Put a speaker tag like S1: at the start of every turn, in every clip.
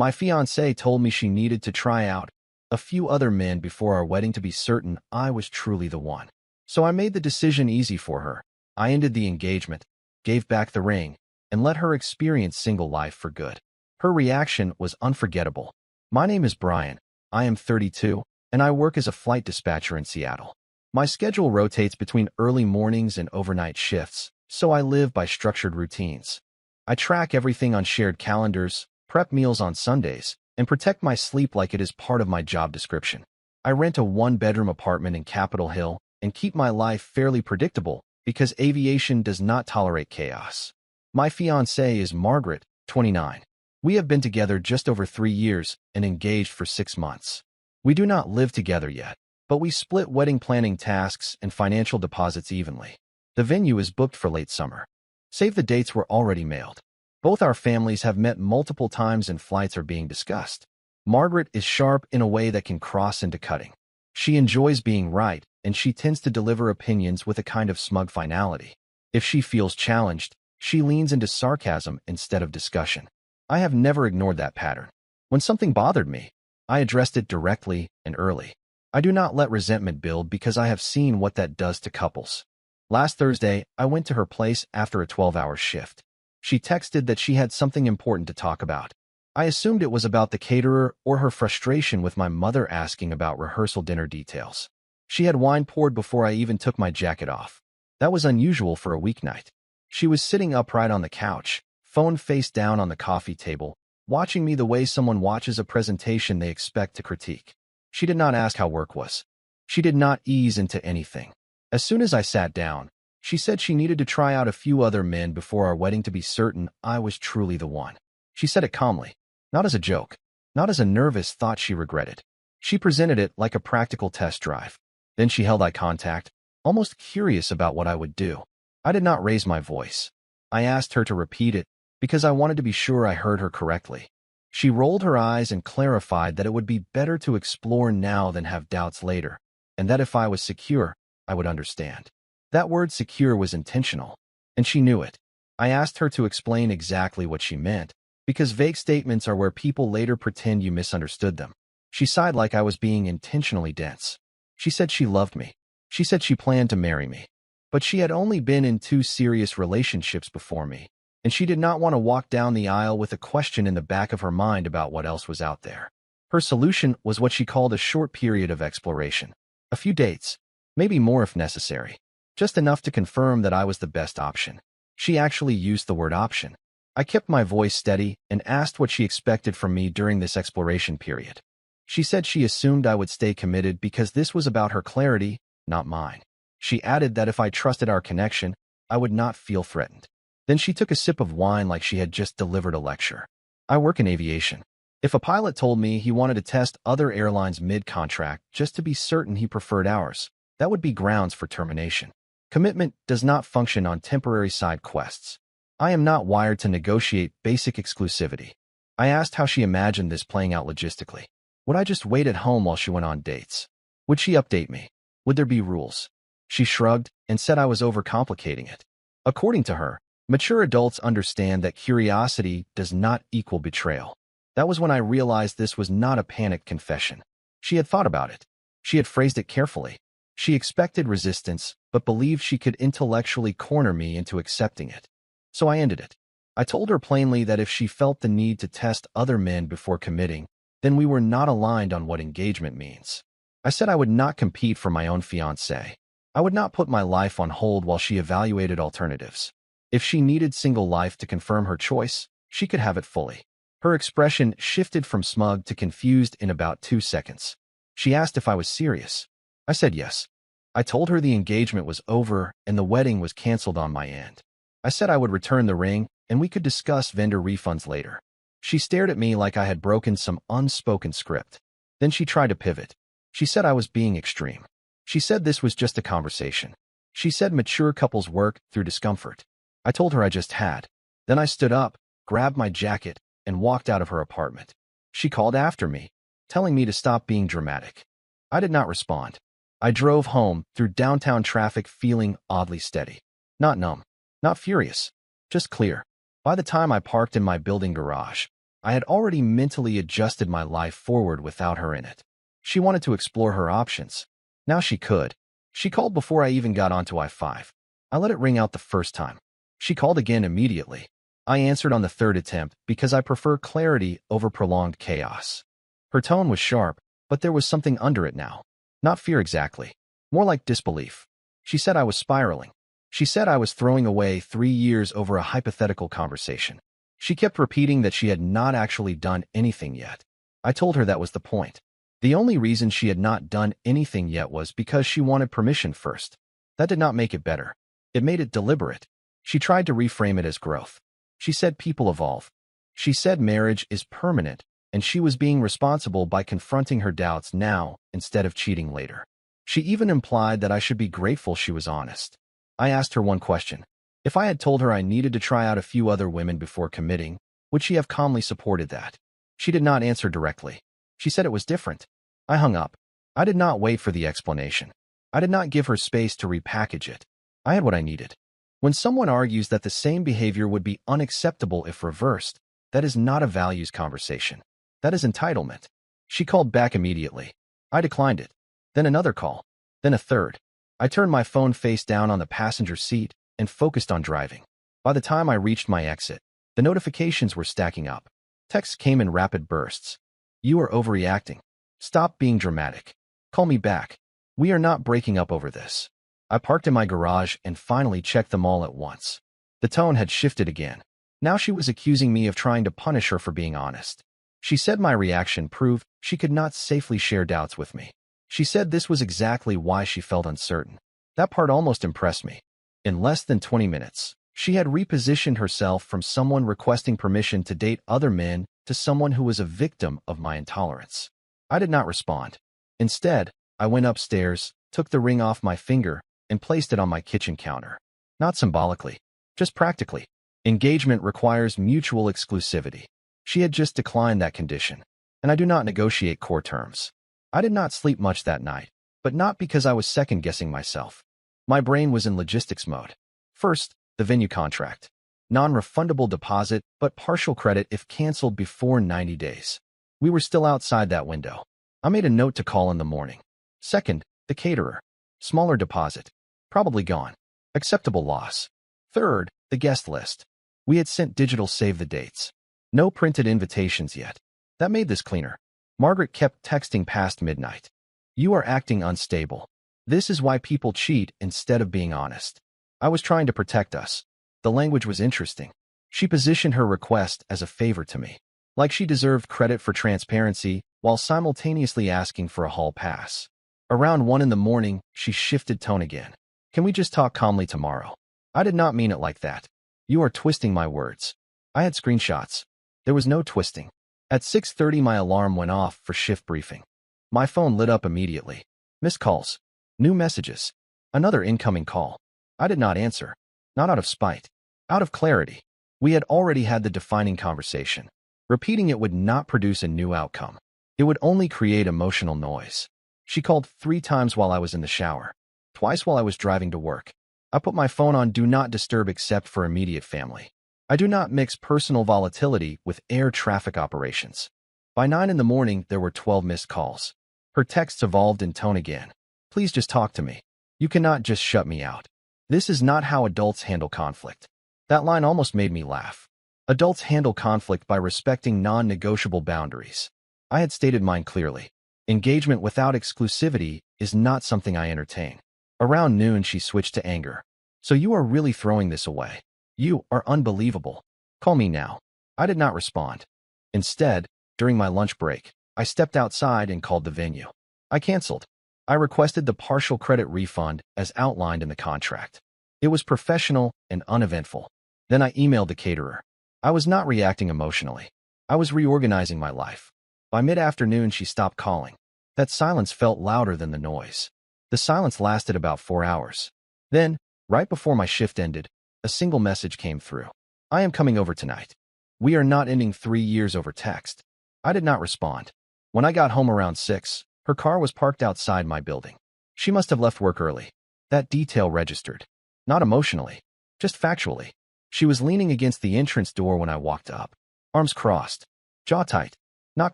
S1: My fiancée told me she needed to try out a few other men before our wedding to be certain I was truly the one. So I made the decision easy for her. I ended the engagement, gave back the ring, and let her experience single life for good. Her reaction was unforgettable. My name is Brian. I am 32, and I work as a flight dispatcher in Seattle. My schedule rotates between early mornings and overnight shifts, so I live by structured routines. I track everything on shared calendars, prep meals on Sundays, and protect my sleep like it is part of my job description. I rent a one-bedroom apartment in Capitol Hill and keep my life fairly predictable because aviation does not tolerate chaos. My fiancée is Margaret, 29. We have been together just over 3 years and engaged for 6 months. We do not live together yet, but we split wedding planning tasks and financial deposits evenly. The venue is booked for late summer. Save the dates were already mailed. Both our families have met multiple times and flights are being discussed. Margaret is sharp in a way that can cross into cutting. She enjoys being right, and she tends to deliver opinions with a kind of smug finality. If she feels challenged, she leans into sarcasm instead of discussion. I have never ignored that pattern. When something bothered me, I addressed it directly and early. I do not let resentment build because I have seen what that does to couples. Last Thursday, I went to her place after a 12-hour shift. She texted that she had something important to talk about. I assumed it was about the caterer or her frustration with my mother asking about rehearsal dinner details. She had wine poured before I even took my jacket off. That was unusual for a weeknight. She was sitting upright on the couch, phone face down on the coffee table, watching me the way someone watches a presentation they expect to critique. She did not ask how work was. She did not ease into anything. As soon as I sat down, she said she needed to try out a few other men before our wedding to be certain I was truly the one. She said it calmly, not as a joke, not as a nervous thought she regretted. She presented it like a practical test drive. Then she held eye contact, almost curious about what I would do. I did not raise my voice. I asked her to repeat it because I wanted to be sure I heard her correctly. She rolled her eyes and clarified that it would be better to explore now than have doubts later, and that if I was secure, I would understand. That word secure was intentional, and she knew it. I asked her to explain exactly what she meant, because vague statements are where people later pretend you misunderstood them. She sighed like I was being intentionally dense. She said she loved me. She said she planned to marry me. But she had only been in 2 serious relationships before me, and she did not want to walk down the aisle with a question in the back of her mind about what else was out there. Her solution was what she called a short period of exploration. A few dates, maybe more if necessary. Just enough to confirm that I was the best option. She actually used the word option. I kept my voice steady and asked what she expected from me during this exploration period. She said she assumed I would stay committed because this was about her clarity, not mine. She added that if I trusted our connection, I would not feel threatened. Then she took a sip of wine like she had just delivered a lecture. I work in aviation. If a pilot told me he wanted to test other airlines mid-contract just to be certain he preferred ours, that would be grounds for termination. Commitment does not function on temporary side quests. I am not wired to negotiate basic exclusivity. I asked how she imagined this playing out logistically. Would I just wait at home while she went on dates? Would she update me? Would there be rules? She shrugged and said I was overcomplicating it. According to her, mature adults understand that curiosity does not equal betrayal. That was when I realized this was not a panicked confession. She had thought about it. She had phrased it carefully. She expected resistance, but believed she could intellectually corner me into accepting it. So I ended it. I told her plainly that if she felt the need to test other men before committing, then we were not aligned on what engagement means. I said I would not compete for my own fiancé. I would not put my life on hold while she evaluated alternatives. If she needed single life to confirm her choice, she could have it fully. Her expression shifted from smug to confused in about 2 seconds. She asked if I was serious. I said yes. I told her the engagement was over and the wedding was canceled on my end. I said I would return the ring and we could discuss vendor refunds later. She stared at me like I had broken some unspoken script. Then she tried to pivot. She said I was being extreme. She said this was just a conversation. She said mature couples work through discomfort. I told her I just had. Then I stood up, grabbed my jacket, and walked out of her apartment. She called after me, telling me to stop being dramatic. I did not respond. I drove home through downtown traffic feeling oddly steady. Not numb, not furious, just clear. By the time I parked in my building garage, I had already mentally adjusted my life forward without her in it. She wanted to explore her options. Now she could. She called before I even got onto I-5. I let it ring out the first time. She called again immediately. I answered on the third attempt because I prefer clarity over prolonged chaos. Her tone was sharp, but there was something under it now. Not fear exactly. More like disbelief. She said I was spiraling. She said I was throwing away 3 years over a hypothetical conversation. She kept repeating that she had not actually done anything yet. I told her that was the point. The only reason she had not done anything yet was because she wanted permission first. That did not make it better. It made it deliberate. She tried to reframe it as growth. She said people evolve. She said marriage is permanent, and she was being responsible by confronting her doubts now instead of cheating later. She even implied that I should be grateful she was honest. I asked her one question. If I had told her I needed to try out a few other women before committing, would she have calmly supported that? She did not answer directly. She said it was different. I hung up. I did not wait for the explanation. I did not give her space to repackage it. I had what I needed. When someone argues that the same behavior would be unacceptable if reversed, that is not a values conversation. That is entitlement. She called back immediately. I declined it. Then another call. Then a third. I turned my phone face down on the passenger seat and focused on driving. By the time I reached my exit, the notifications were stacking up. Texts came in rapid bursts. You are overreacting. Stop being dramatic. Call me back. We are not breaking up over this. I parked in my garage and finally checked them all at once. The tone had shifted again. Now she was accusing me of trying to punish her for being honest. She said my reaction proved she could not safely share doubts with me. She said this was exactly why she felt uncertain. That part almost impressed me. In less than 20 minutes, she had repositioned herself from someone requesting permission to date other men to someone who was a victim of my intolerance. I did not respond. Instead, I went upstairs, took the ring off my finger, and placed it on my kitchen counter. Not symbolically, just practically. Engagement requires mutual exclusivity. She had just declined that condition, and I do not negotiate core terms. I did not sleep much that night, but not because I was second-guessing myself. My brain was in logistics mode. First, the venue contract. Non-refundable deposit, but partial credit if canceled before 90 days. We were still outside that window. I made a note to call in the morning. Second, the caterer. Smaller deposit. Probably gone. Acceptable loss. Third, the guest list. We had sent digital save the dates. No printed invitations yet. That made this cleaner. Margaret kept texting past midnight. You are acting unstable. This is why people cheat instead of being honest. I was trying to protect us. The language was interesting. She positioned her request as a favor to me, like she deserved credit for transparency while simultaneously asking for a hall pass. Around 1 in the morning, she shifted tone again. Can we just talk calmly tomorrow? I did not mean it like that. You are twisting my words. I had screenshots. There was no twisting. At 6:30 my alarm went off for shift briefing. My phone lit up immediately. Missed calls. New messages. Another incoming call. I did not answer. Not out of spite. Out of clarity. We had already had the defining conversation. Repeating it would not produce a new outcome. It would only create emotional noise. She called 3 times while I was in the shower. Twice while I was driving to work. I put my phone on Do Not Disturb except for immediate family. I do not mix personal volatility with air traffic operations. By 9 in the morning, there were 12 missed calls. Her texts evolved in tone again. Please just talk to me. You cannot just shut me out. This is not how adults handle conflict. That line almost made me laugh. Adults handle conflict by respecting non-negotiable boundaries. I had stated mine clearly. Engagement without exclusivity is not something I entertain. Around noon, she switched to anger. So you are really throwing this away. You are unbelievable. Call me now. I did not respond. Instead, during my lunch break, I stepped outside and called the venue. I canceled. I requested the partial credit refund as outlined in the contract. It was professional and uneventful. Then I emailed the caterer. I was not reacting emotionally. I was reorganizing my life. By mid-afternoon, she stopped calling. That silence felt louder than the noise. The silence lasted about 4 hours. Then, right before my shift ended, a single message came through. I am coming over tonight. We are not ending 3 years over text. I did not respond. When I got home around 6, her car was parked outside my building. She must have left work early. That detail registered. Not emotionally, just factually. She was leaning against the entrance door when I walked up. Arms crossed. Jaw tight. Not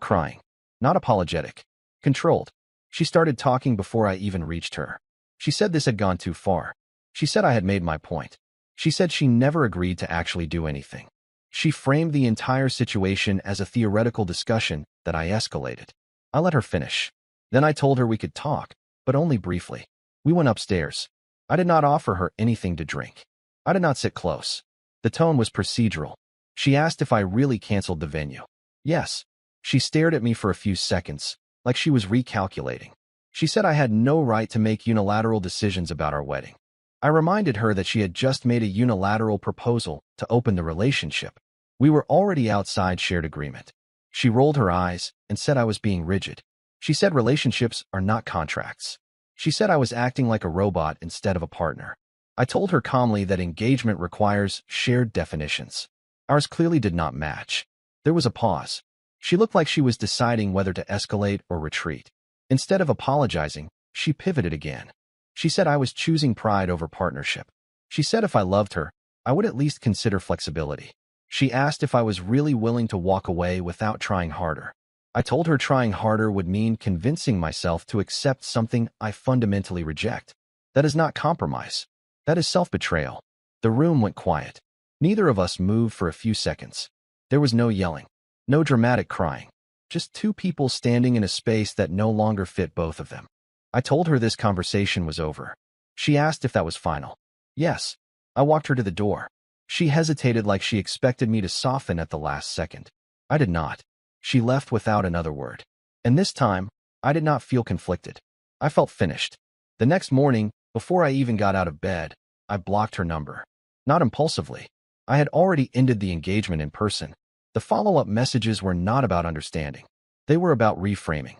S1: crying. Not apologetic. Controlled. She started talking before I even reached her. She said this had gone too far. She said I had made my point. She said she never agreed to actually do anything. She framed the entire situation as a theoretical discussion that I escalated. I let her finish. Then I told her we could talk, but only briefly. We went upstairs. I did not offer her anything to drink. I did not sit close. The tone was procedural. She asked if I really canceled the venue. Yes. She stared at me for a few seconds, like she was recalculating. She said I had no right to make unilateral decisions about our wedding. I reminded her that she had just made a unilateral proposal to open the relationship. We were already outside shared agreement. She rolled her eyes and said I was being rigid. She said relationships are not contracts. She said I was acting like a robot instead of a partner. I told her calmly that engagement requires shared definitions. Ours clearly did not match. There was a pause. She looked like she was deciding whether to escalate or retreat. Instead of apologizing, she pivoted again. She said I was choosing pride over partnership. She said if I loved her, I would at least consider flexibility. She asked if I was really willing to walk away without trying harder. I told her trying harder would mean convincing myself to accept something I fundamentally reject. That is not compromise. That is self-betrayal. The room went quiet. Neither of us moved for a few seconds. There was no yelling, no dramatic crying, just two people standing in a space that no longer fit both of them. I told her this conversation was over. She asked if that was final. Yes. I walked her to the door. She hesitated like she expected me to soften at the last second. I did not. She left without another word. And this time, I did not feel conflicted. I felt finished. The next morning, before I even got out of bed, I blocked her number. Not impulsively. I had already ended the engagement in person. The follow-up messages were not about understanding. They were about reframing.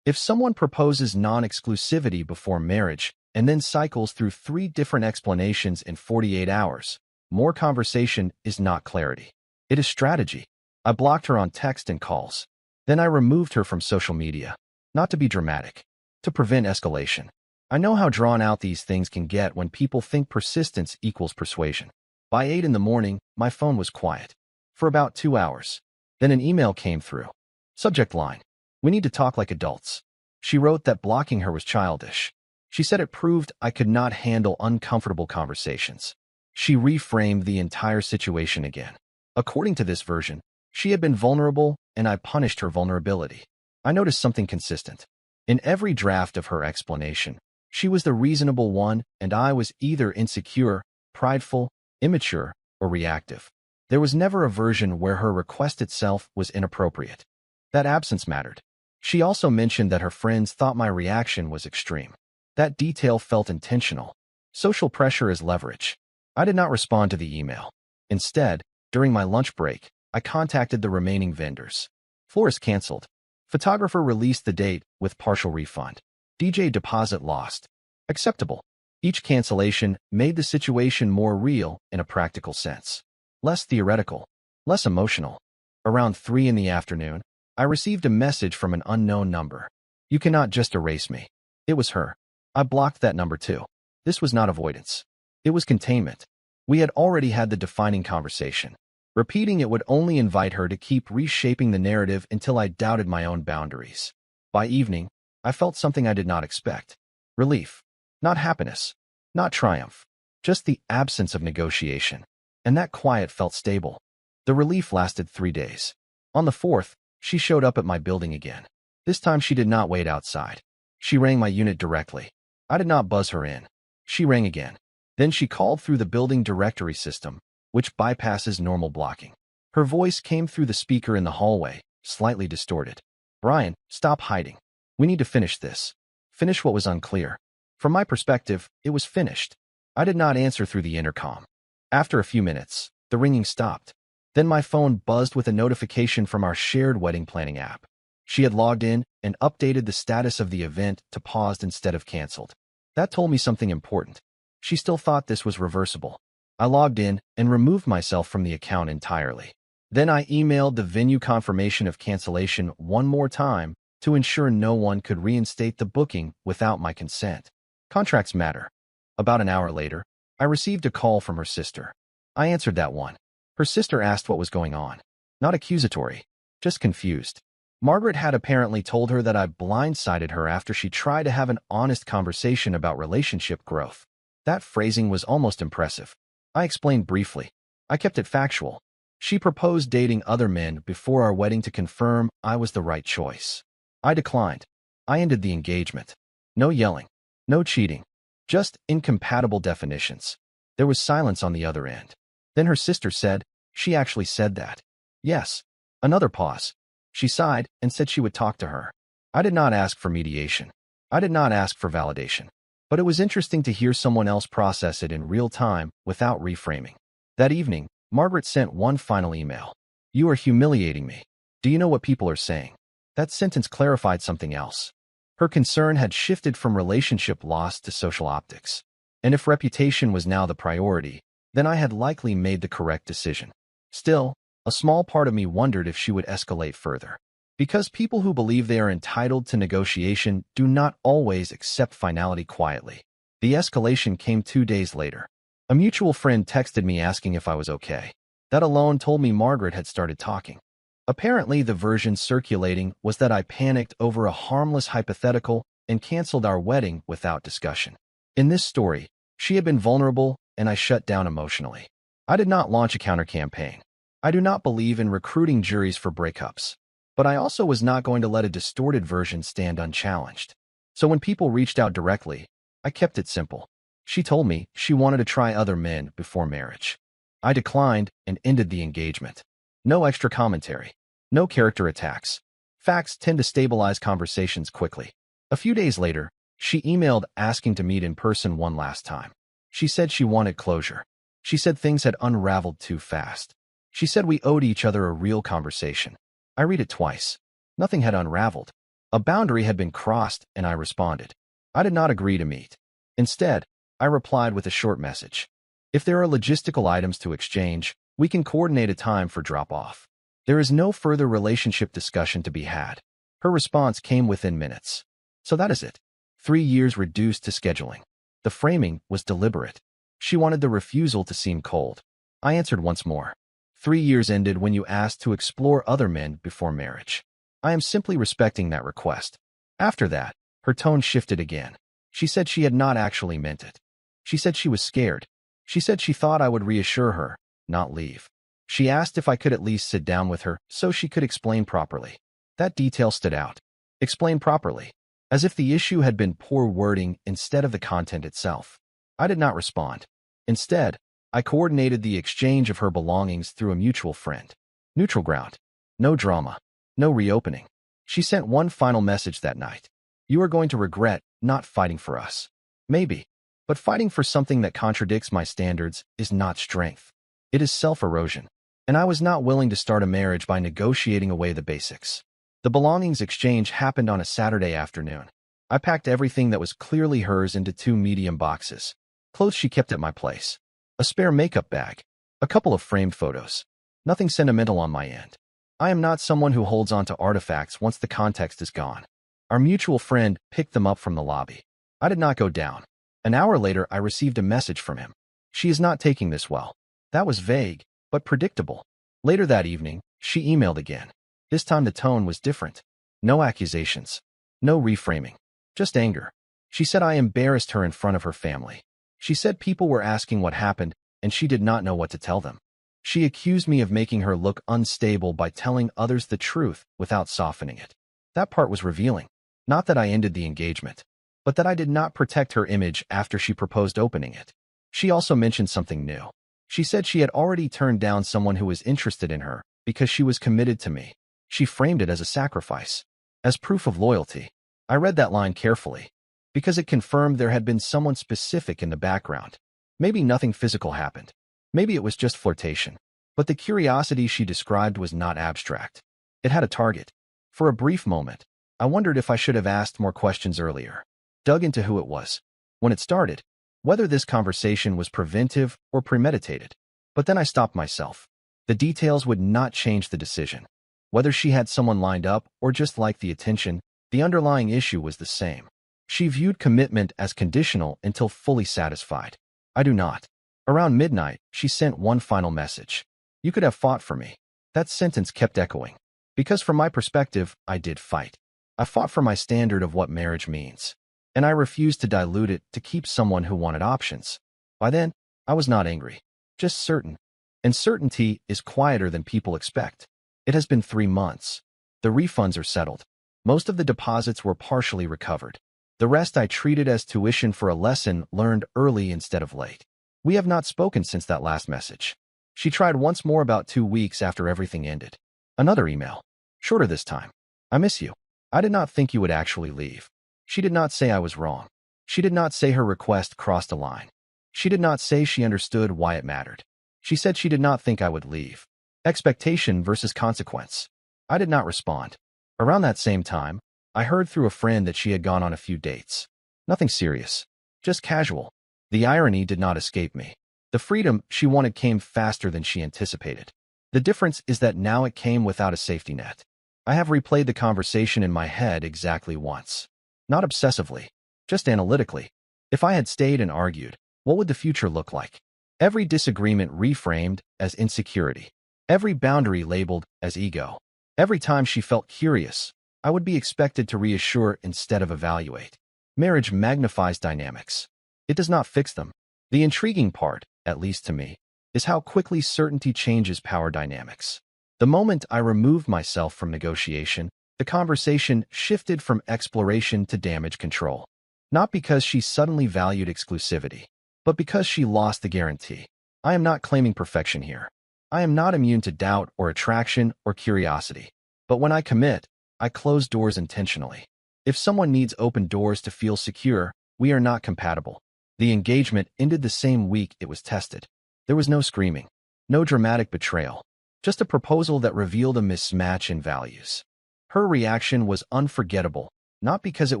S1: If someone proposes non-exclusivity before marriage and then cycles through 3 different explanations in 48 hours, more conversation is not clarity. It is strategy. I blocked her on text and calls. Then I removed her from social media. Not to be dramatic. To prevent escalation. I know how drawn out these things can get when people think persistence equals persuasion. By 8 in the morning, my phone was quiet. For about 2 hours. Then an email came through. Subject line. We need to talk like adults. She wrote that blocking her was childish. She said it proved I could not handle uncomfortable conversations. She reframed the entire situation again. According to this version, she had been vulnerable and I punished her vulnerability. I noticed something consistent. In every draft of her explanation, she was the reasonable one and I was either insecure, prideful, immature, or reactive. There was never a version where her request itself was inappropriate. That absence mattered. She also mentioned that her friends thought my reaction was extreme. That detail felt intentional. Social pressure is leverage. I did not respond to the email. Instead, during my lunch break, I contacted the remaining vendors. Florist canceled. Photographer released the date with partial refund. DJ deposit lost. Acceptable. Each cancellation made the situation more real in a practical sense. Less theoretical. Less emotional. Around 3 in the afternoon, I received a message from an unknown number. You cannot just erase me. It was her. I blocked that number too. This was not avoidance. It was containment. We had already had the defining conversation. Repeating it would only invite her to keep reshaping the narrative until I doubted my own boundaries. By evening, I felt something I did not expect. Relief. Not happiness. Not triumph. Just the absence of negotiation. And that quiet felt stable. The relief lasted 3 days. On the 4th, she showed up at my building again. This time she did not wait outside. She rang my unit directly. I did not buzz her in. She rang again. Then she called through the building directory system, which bypasses normal blocking. Her voice came through the speaker in the hallway, slightly distorted. Brian, stop hiding. We need to finish this. Finish what was unclear. From my perspective, it was finished. I did not answer through the intercom. After a few minutes, the ringing stopped. Then my phone buzzed with a notification from our shared wedding planning app. She had logged in and updated the status of the event to paused instead of canceled. That told me something important. She still thought this was reversible. I logged in and removed myself from the account entirely. Then I emailed the venue confirmation of cancellation one more time to ensure no one could reinstate the booking without my consent. Contracts matter. About an hour later, I received a call from her sister. I answered that one. Her sister asked what was going on. Not accusatory. just confused. Margaret had apparently told her that I blindsided her after she tried to have an honest conversation about relationship growth. That phrasing was almost impressive. I explained briefly. I kept it factual. She proposed dating other men before our wedding to confirm I was the right choice. I declined. I ended the engagement. No yelling. No cheating. Just incompatible definitions. There was silence on the other end. Then her sister said, "She actually said that." Yes. Another pause. She sighed and said she would talk to her. I did not ask for mediation. I did not ask for validation. But it was interesting to hear someone else process it in real time without reframing. That evening, Margaret sent one final email. "You are humiliating me. Do you know what people are saying?" That sentence clarified something else. Her concern had shifted from relationship loss to social optics. And if reputation was now the priority, then I had likely made the correct decision. Still, a small part of me wondered if she would escalate further. Because people who believe they are entitled to negotiation do not always accept finality quietly. The escalation came 2 days later. A mutual friend texted me asking if I was okay. That alone told me Margaret had started talking. Apparently, the version circulating was that I panicked over a harmless hypothetical and canceled our wedding without discussion. In this story, she had been vulnerable and I shut down emotionally. I did not launch a counter-campaign. I do not believe in recruiting juries for breakups. But I also was not going to let a distorted version stand unchallenged. So when people reached out directly, I kept it simple. She told me she wanted to try other men before marriage. I declined and ended the engagement. No extra commentary. No character attacks. Facts tend to stabilize conversations quickly. A few days later, she emailed asking to meet in person one last time. She said she wanted closure. She said things had unraveled too fast. She said we owed each other a real conversation. I read it twice. Nothing had unraveled. A boundary had been crossed, and I responded. I did not agree to meet. Instead, I replied with a short message. If there are logistical items to exchange, we can coordinate a time for drop-off. There is no further relationship discussion to be had. Her response came within minutes. So that is it. 3 years reduced to scheduling. The framing was deliberate. She wanted the refusal to seem cold. I answered once more. 3 years ended when you asked to explore other men before marriage. I am simply respecting that request. After that, her tone shifted again. She said she had not actually meant it. She said she was scared. She said she thought I would reassure her, not leave. She asked if I could at least sit down with her so she could explain properly. That detail stood out. Explain properly. As if the issue had been poor wording instead of the content itself. I did not respond. Instead, I coordinated the exchange of her belongings through a mutual friend. Neutral ground. No drama. No reopening. She sent one final message that night. You are going to regret not fighting for us. Maybe. But fighting for something that contradicts my standards is not strength. It is self-erosion. And I was not willing to start a marriage by negotiating away the basics. The belongings exchange happened on a Saturday afternoon. I packed everything that was clearly hers into 2 medium boxes. Clothes she kept at my place. A spare makeup bag. A couple of framed photos. Nothing sentimental on my end. I am not someone who holds on to artifacts once the context is gone. Our mutual friend picked them up from the lobby. I did not go down. An hour later, I received a message from him. She is not taking this well. That was vague, but predictable. Later that evening, she emailed again. This time the tone was different. No accusations. No reframing. Just anger. She said I embarrassed her in front of her family. She said people were asking what happened, and she did not know what to tell them. She accused me of making her look unstable by telling others the truth without softening it. That part was revealing. Not that I ended the engagement, but that I did not protect her image after she proposed opening it. She also mentioned something new. She said she had already turned down someone who was interested in her because she was committed to me. She framed it as a sacrifice, as proof of loyalty. I read that line carefully, because it confirmed there had been someone specific in the background. Maybe nothing physical happened. Maybe it was just flirtation. But the curiosity she described was not abstract. It had a target. For a brief moment, I wondered if I should have asked more questions earlier. Dug into who it was. When it started, whether this conversation was preventive or premeditated. But then I stopped myself. The details would not change the decision. Whether she had someone lined up or just liked the attention, the underlying issue was the same. She viewed commitment as conditional until fully satisfied. I do not. Around midnight, she sent one final message. You could have fought for me. That sentence kept echoing. Because from my perspective, I did fight. I fought for my standard of what marriage means. And I refused to dilute it to keep someone who wanted options. By then, I was not angry, just certain. And certainty is quieter than people expect. It has been 3 months. The refunds are settled. Most of the deposits were partially recovered. The rest I treated as tuition for a lesson learned early instead of late. We have not spoken since that last message. She tried once more about 2 weeks after everything ended. Another email. Shorter this time. I miss you. I did not think you would actually leave. She did not say I was wrong. She did not say her request crossed a line. She did not say she understood why it mattered. She said she did not think I would leave. Expectation versus consequence. I did not respond. Around that same time, I heard through a friend that she had gone on a few dates. Nothing serious. Just casual. The irony did not escape me. The freedom she wanted came faster than she anticipated. The difference is that now it came without a safety net. I have replayed the conversation in my head exactly once. Not obsessively, just analytically. If I had stayed and argued, what would the future look like? Every disagreement reframed as insecurity. Every boundary labeled as ego. Every time she felt curious, I would be expected to reassure instead of evaluate. Marriage magnifies dynamics. It does not fix them. The intriguing part, at least to me, is how quickly certainty changes power dynamics. The moment I removed myself from negotiation, the conversation shifted from exploration to damage control. Not because she suddenly valued exclusivity, but because she lost the guarantee. I am not claiming perfection here. I am not immune to doubt or attraction or curiosity. But when I commit, I close doors intentionally. If someone needs open doors to feel secure, we are not compatible. The engagement ended the same week it was tested. There was no screaming, no dramatic betrayal, just a proposal that revealed a mismatch in values. Her reaction was unforgettable, not because it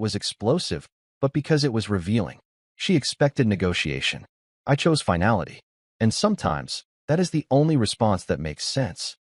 S1: was explosive, but because it was revealing. She expected negotiation. I chose finality. And sometimes, that is the only response that makes sense.